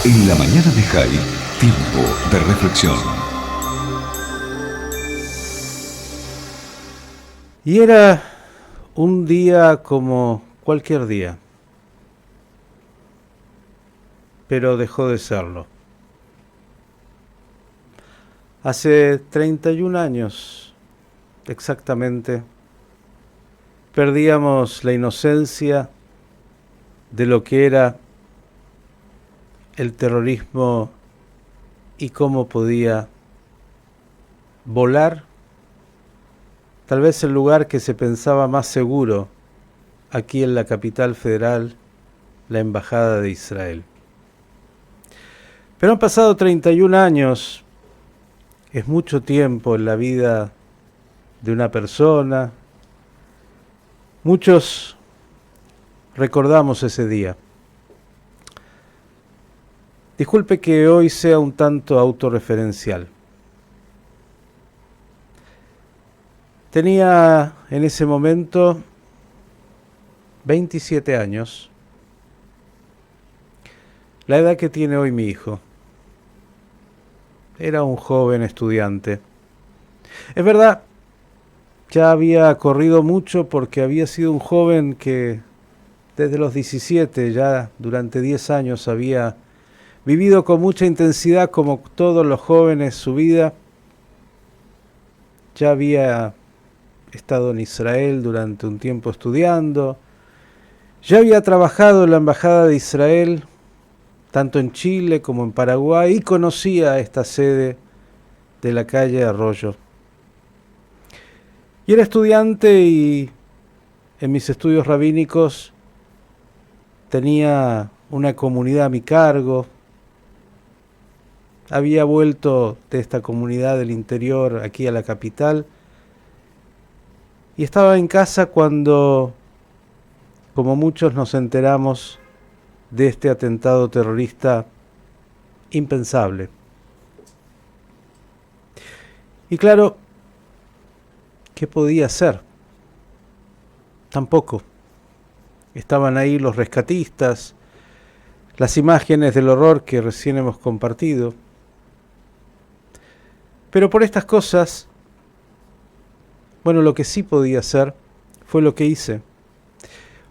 En la mañana de Jai, tiempo de reflexión. Y era un día como cualquier día, pero dejó de serlo. Hace 31 años, exactamente, perdíamos la inocencia de lo que era el terrorismo y cómo podía volar tal vez el lugar que se pensaba más seguro aquí en la capital federal, la Embajada de Israel. Pero han pasado 31 años, es mucho tiempo en la vida de una persona. Muchos recordamos ese día. Disculpe que hoy sea un tanto autorreferencial. Tenía en ese momento 27 años, la edad que tiene hoy mi hijo. Era un joven estudiante. Es verdad, ya había corrido mucho porque había sido un joven que desde los 17, ya durante 10 años, había vivido con mucha intensidad, como todos los jóvenes, su vida. Ya había estado en Israel durante un tiempo estudiando. Ya había trabajado en la Embajada de Israel, tanto en Chile como en Paraguay, y conocía esta sede de la calle Arroyo. Y era estudiante y en mis estudios rabínicos tenía una comunidad a mi cargo. Había vuelto de esta comunidad del interior aquí a la capital y estaba en casa cuando, como muchos, nos enteramos de este atentado terrorista impensable. Y claro, ¿qué podía hacer? Tampoco. Estaban ahí los rescatistas, las imágenes del horror que recién hemos compartido. Pero por estas cosas, bueno, lo que sí podía hacer fue lo que hice.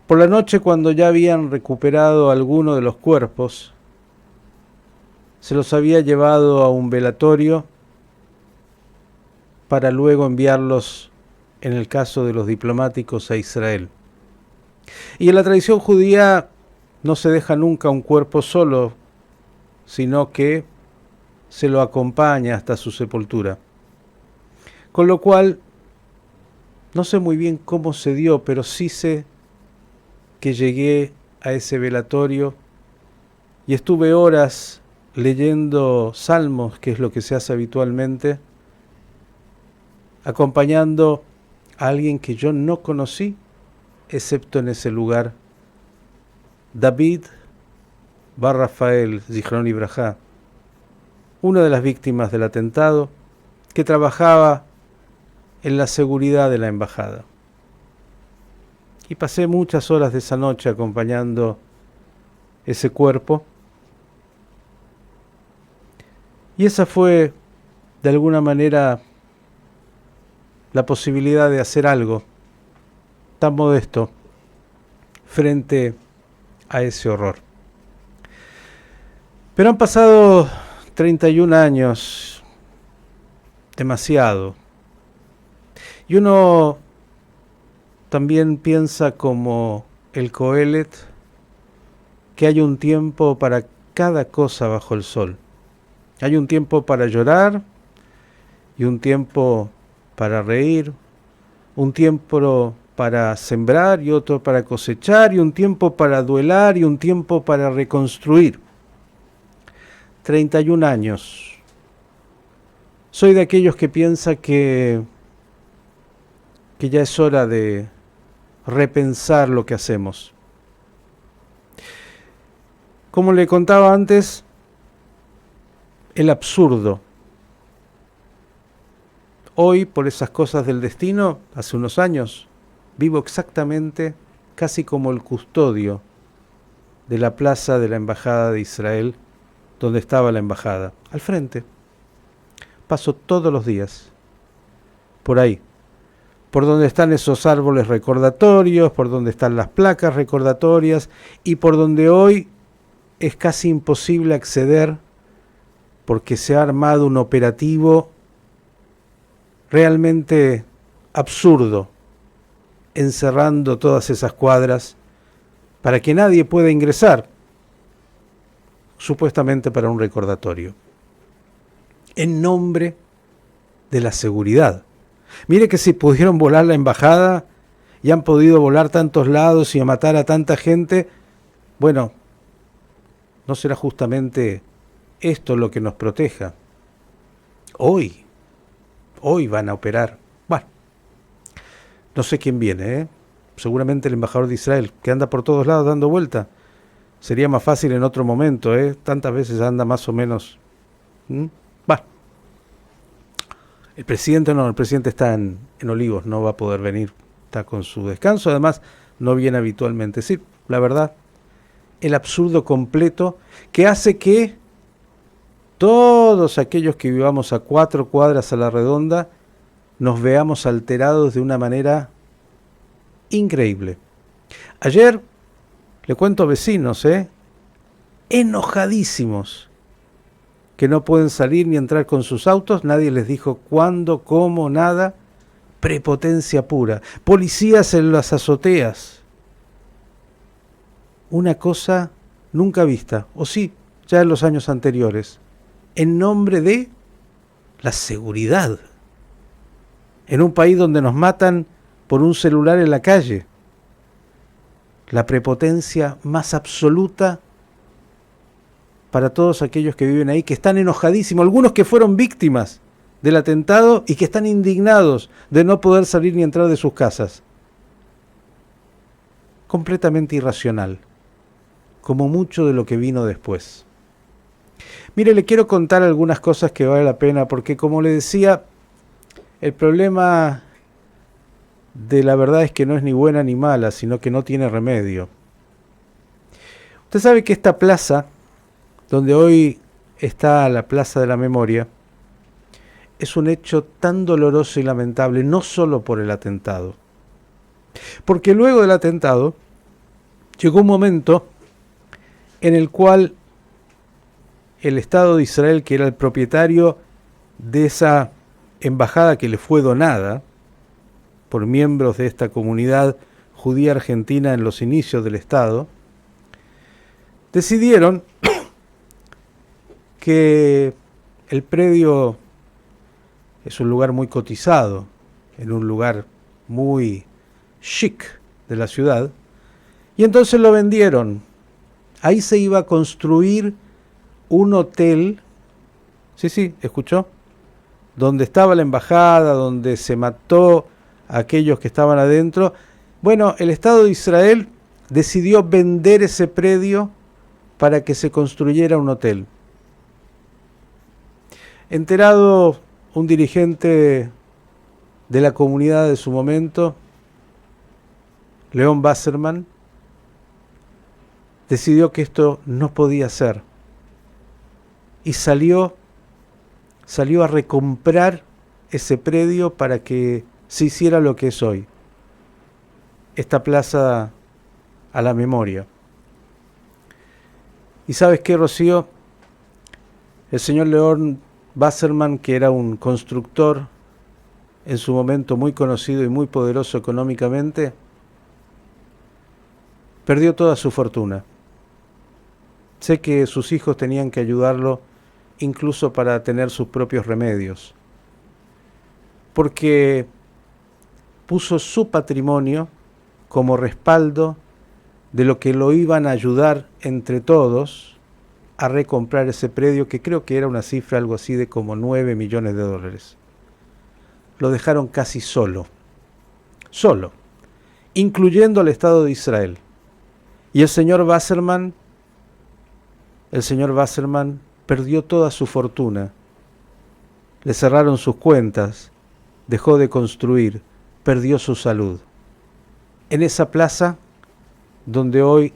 Por la noche, cuando ya habían recuperado alguno de los cuerpos, se los había llevado a un velatorio para luego enviarlos, en el caso de los diplomáticos, a Israel. Y en la tradición judía no se deja nunca un cuerpo solo, sino que se lo acompaña hasta su sepultura. Con lo cual, no sé muy bien cómo se dio, pero sí sé que llegué a ese velatorio y estuve horas leyendo salmos, que es lo que se hace habitualmente, acompañando a alguien que yo no conocí, excepto en ese lugar, David Bar Rafael Zichron Libraja, una de las víctimas del atentado, que trabajaba en la seguridad de la embajada. Y pasé muchas horas de esa noche acompañando ese cuerpo. Y esa fue, de alguna manera, la posibilidad de hacer algo tan modesto frente a ese horror. Pero han pasado 31 años, demasiado. Y uno también piensa como el Coelet, que hay un tiempo para cada cosa bajo el sol. Hay un tiempo para llorar y un tiempo para reír, un tiempo para sembrar y otro para cosechar, y un tiempo para duelar y un tiempo para reconstruir. 31 años. Soy de aquellos que piensa que ya es hora de repensar lo que hacemos. Como le contaba antes, el absurdo. Hoy, por esas cosas del destino, hace unos años, vivo exactamente casi como el custodio de la plaza de la Embajada de Israel, donde estaba la embajada, al frente. Paso todos los días por ahí, por donde están esos árboles recordatorios, por donde están las placas recordatorias y por donde hoy es casi imposible acceder porque se ha armado un operativo realmente absurdo, encerrando todas esas cuadras para que nadie pueda ingresar, supuestamente para un recordatorio, en nombre de la seguridad. Mire que si pudieron volar la embajada y han podido volar tantos lados y matar a tanta gente, bueno, ¿no será justamente esto lo que nos proteja? Hoy van a operar. Bueno, no sé quién viene, seguramente el embajador de Israel, que anda por todos lados dando vuelta. Sería más fácil en otro momento, tantas veces anda más o menos. Bueno, el presidente está en Olivos, no va a poder venir, está con su descanso, además no viene habitualmente. Sí, la verdad, el absurdo completo que hace que todos aquellos que vivamos a 4 cuadras a la redonda nos veamos alterados de una manera increíble. Ayer, le cuento a vecinos, enojadísimos, que no pueden salir ni entrar con sus autos, nadie les dijo cuándo, cómo, nada, prepotencia pura, policías en las azoteas, una cosa nunca vista, o sí, ya en los años anteriores, en nombre de la seguridad, en un país donde nos matan por un celular en la calle, la prepotencia más absoluta para todos aquellos que viven ahí, que están enojadísimos, algunos que fueron víctimas del atentado y que están indignados de no poder salir ni entrar de sus casas. Completamente irracional, como mucho de lo que vino después. Mire, le quiero contar algunas cosas que vale la pena, porque como le decía, el problema de la verdad es que no es ni buena ni mala, sino que no tiene remedio. Usted sabe que esta plaza, donde hoy está la Plaza de la Memoria, es un hecho tan doloroso y lamentable, no solo por el atentado. Porque luego del atentado, llegó un momento en el cual el Estado de Israel, que era el propietario de esa embajada que le fue donada por miembros de esta comunidad judía argentina en los inicios del Estado, decidieron que el predio es un lugar muy cotizado, en un lugar muy chic de la ciudad, y entonces lo vendieron. Ahí se iba a construir un hotel, sí, ¿escuchó? Donde estaba la embajada, donde se mató a aquellos que estaban adentro. Bueno, el Estado de Israel decidió vender ese predio para que se construyera un hotel. Enterado un dirigente de la comunidad de su momento, León Wasserman, decidió que esto no podía ser y salió a recomprar ese predio para que se hiciera lo que es hoy, esta Plaza a la Memoria. ¿Y sabes qué, Rocío? El señor León Wasserman, que era un constructor en su momento muy conocido y muy poderoso económicamente, perdió toda su fortuna. Sé que sus hijos tenían que ayudarlo incluso para tener sus propios remedios, porque puso su patrimonio como respaldo de lo que lo iban a ayudar entre todos a recomprar ese predio, que creo que era una cifra algo así de como 9 millones de dólares. Lo dejaron casi solo, incluyendo al Estado de Israel. Y el señor Wasserman perdió toda su fortuna, le cerraron sus cuentas, dejó de construir, perdió su salud. En esa plaza donde hoy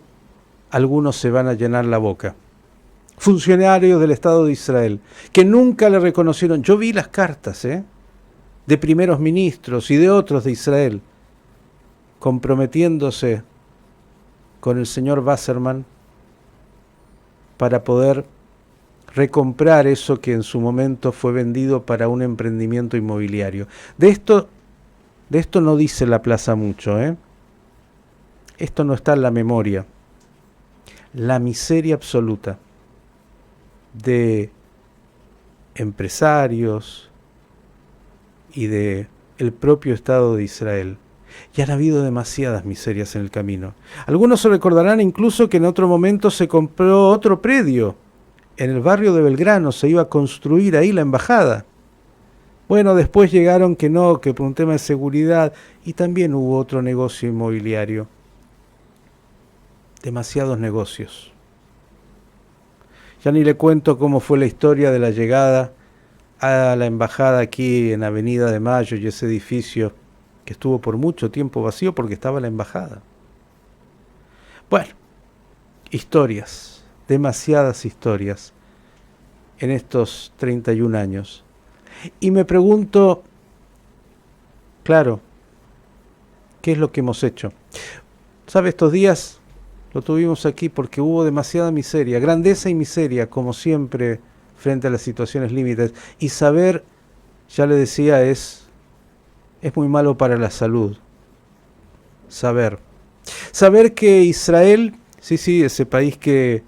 algunos se van a llenar la boca. funcionarios del Estado de Israel, que nunca le reconocieron. Yo vi las cartas, de primeros ministros y de otros de Israel, comprometiéndose con el señor Wasserman para poder recomprar eso que en su momento fue vendido para un emprendimiento inmobiliario. De esto no dice la plaza mucho, Esto no está en la memoria. La miseria absoluta de empresarios y de el propio Estado de Israel. Y han habido demasiadas miserias en el camino. Algunos se recordarán incluso que en otro momento se compró otro predio. En el barrio de Belgrano se iba a construir ahí la embajada. Bueno, después llegaron que no, que por un tema de seguridad, y también hubo otro negocio inmobiliario. Demasiados negocios. Ya ni le cuento cómo fue la historia de la llegada a la embajada aquí en Avenida de Mayo y ese edificio que estuvo por mucho tiempo vacío porque estaba la embajada. Bueno, historias, demasiadas historias en estos 31 años. Y me pregunto, claro, ¿qué es lo que hemos hecho? ¿Sabe? Estos días lo tuvimos aquí porque hubo demasiada miseria, grandeza y miseria, como siempre, frente a las situaciones límites. Y saber, ya le decía, es muy malo para la salud. Saber que Israel, sí, ese país que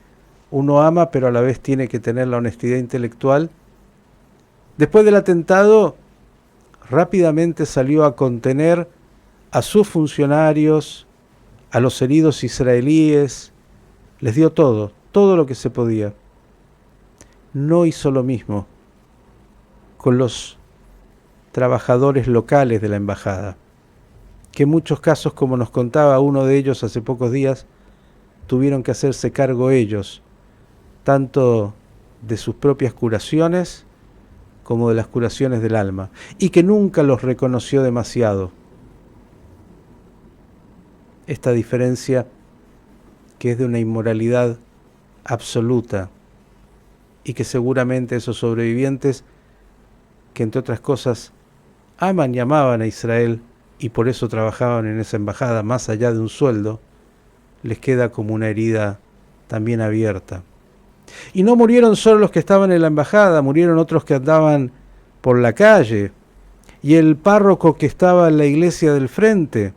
uno ama, pero a la vez tiene que tener la honestidad intelectual, después del atentado, rápidamente salió a contener a sus funcionarios, a los heridos israelíes, les dio todo lo que se podía. No hizo lo mismo con los trabajadores locales de la embajada, que en muchos casos, como nos contaba uno de ellos hace pocos días, tuvieron que hacerse cargo ellos, tanto de sus propias curaciones como de las curaciones del alma, y que nunca los reconoció demasiado. Esta diferencia que es de una inmoralidad absoluta y que seguramente esos sobrevivientes, que entre otras cosas aman y amaban a Israel y por eso trabajaban en esa embajada más allá de un sueldo, les queda como una herida también abierta. Y no murieron solo los que estaban en la embajada, murieron otros que andaban por la calle, y el párroco que estaba en la iglesia del frente,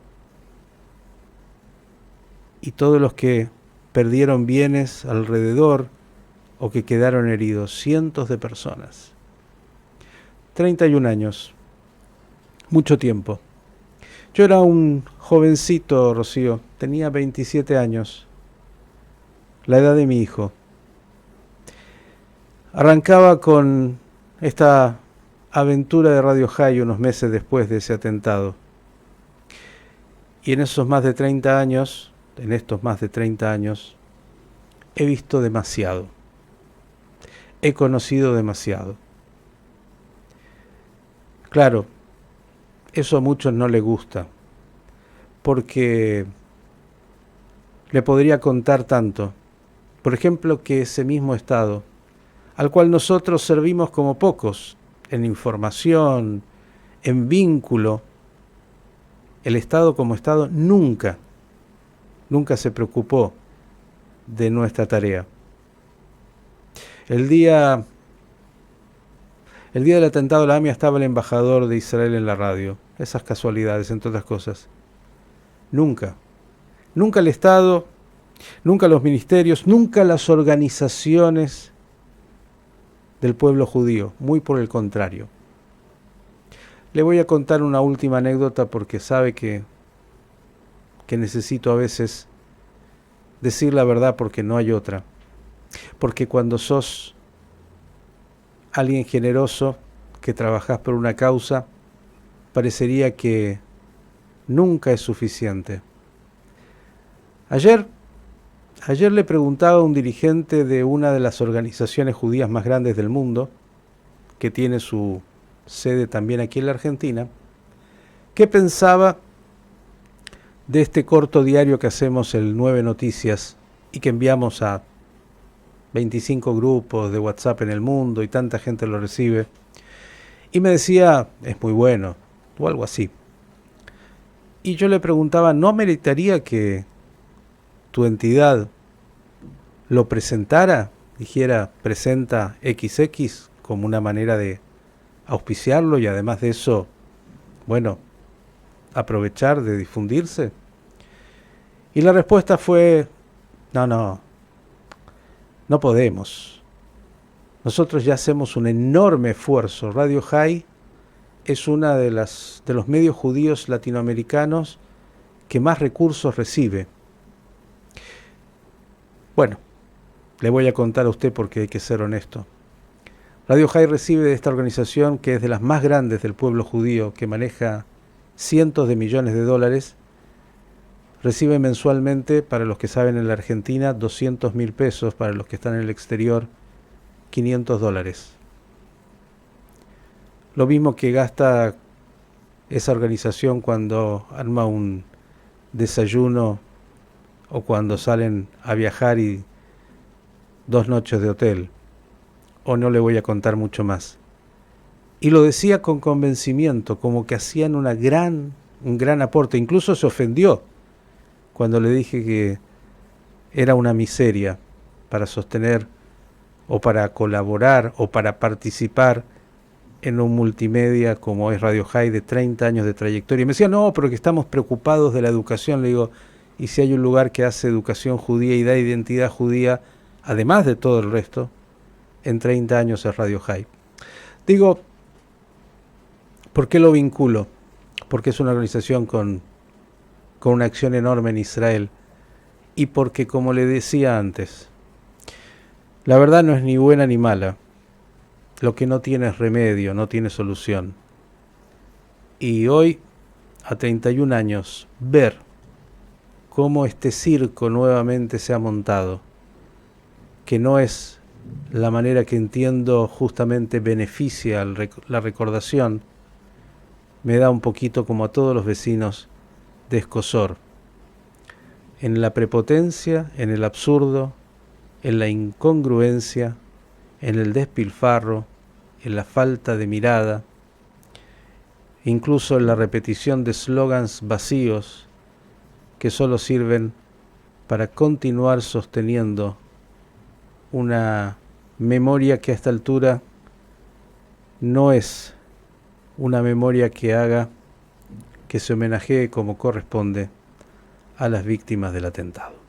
y todos los que perdieron bienes alrededor o que quedaron heridos, cientos de personas. 31 años, mucho tiempo. Yo era un jovencito, Rocío, tenía 27 años, la edad de mi hijo. Arrancaba con esta aventura de Radio High unos meses después de ese atentado. Y en estos más de 30 años, he visto demasiado. He conocido demasiado. Claro, eso a muchos no les gusta, porque le podría contar tanto. Por ejemplo, que ese mismo Estado, al cual nosotros servimos como pocos, en información, en vínculo, el Estado como Estado nunca se preocupó de nuestra tarea. El día del atentado a la AMIA estaba el embajador de Israel en la radio. Esas casualidades, entre otras cosas. Nunca el Estado, nunca los ministerios, nunca las organizaciones del pueblo judío, muy por el contrario. Le voy a contar una última anécdota porque sabe que necesito a veces decir la verdad porque no hay otra. Porque cuando sos alguien generoso, que trabajás por una causa, parecería que nunca es suficiente. Ayer le preguntaba a un dirigente de una de las organizaciones judías más grandes del mundo, que tiene su sede también aquí en la Argentina, qué pensaba de este corto diario que hacemos, el 9 Noticias, y que enviamos a 25 grupos de WhatsApp en el mundo y tanta gente lo recibe. Y me decía, es muy bueno, o algo así. Y yo le preguntaba, ¿no meritaría que tu entidad lo presentara? Dijera, presenta XX como una manera de auspiciarlo y además de eso, bueno, aprovechar de difundirse. Y la respuesta fue, no podemos. Nosotros ya hacemos un enorme esfuerzo. Radio High es una de los medios judíos latinoamericanos que más recursos recibe. Bueno, le voy a contar a usted porque hay que ser honesto. Radio High recibe de esta organización, que es de las más grandes del pueblo judío, que maneja cientos de millones de dólares, recibe mensualmente, para los que saben en la Argentina, 200.000 pesos, para los que están en el exterior, $500. Lo mismo que gasta esa organización cuando arma un desayuno o cuando salen a viajar y 2 noches de hotel. O no le voy a contar mucho más. Y lo decía con convencimiento, como que hacían un gran aporte. Incluso se ofendió cuando le dije que era una miseria para sostener o para colaborar o para participar en un multimedia como es Radio High de 30 años de trayectoria. Y me decía, no, pero que estamos preocupados de la educación. Le digo, y si hay un lugar que hace educación judía y da identidad judía, además de todo el resto, en 30 años es Radio High. Digo, ¿por qué lo vinculo? Porque es una organización con una acción enorme en Israel y porque, como le decía antes, la verdad no es ni buena ni mala. Lo que no tiene es remedio, no tiene solución. Y hoy, a 31 años, ver cómo este circo nuevamente se ha montado, que no es la manera que entiendo justamente beneficia la recordación, me da un poquito, como a todos los vecinos, de escozor. En la prepotencia, en el absurdo, en la incongruencia, en el despilfarro, en la falta de mirada, incluso en la repetición de eslogans vacíos que solo sirven para continuar sosteniendo una memoria que a esta altura no es una memoria que haga que se homenajee como corresponde a las víctimas del atentado.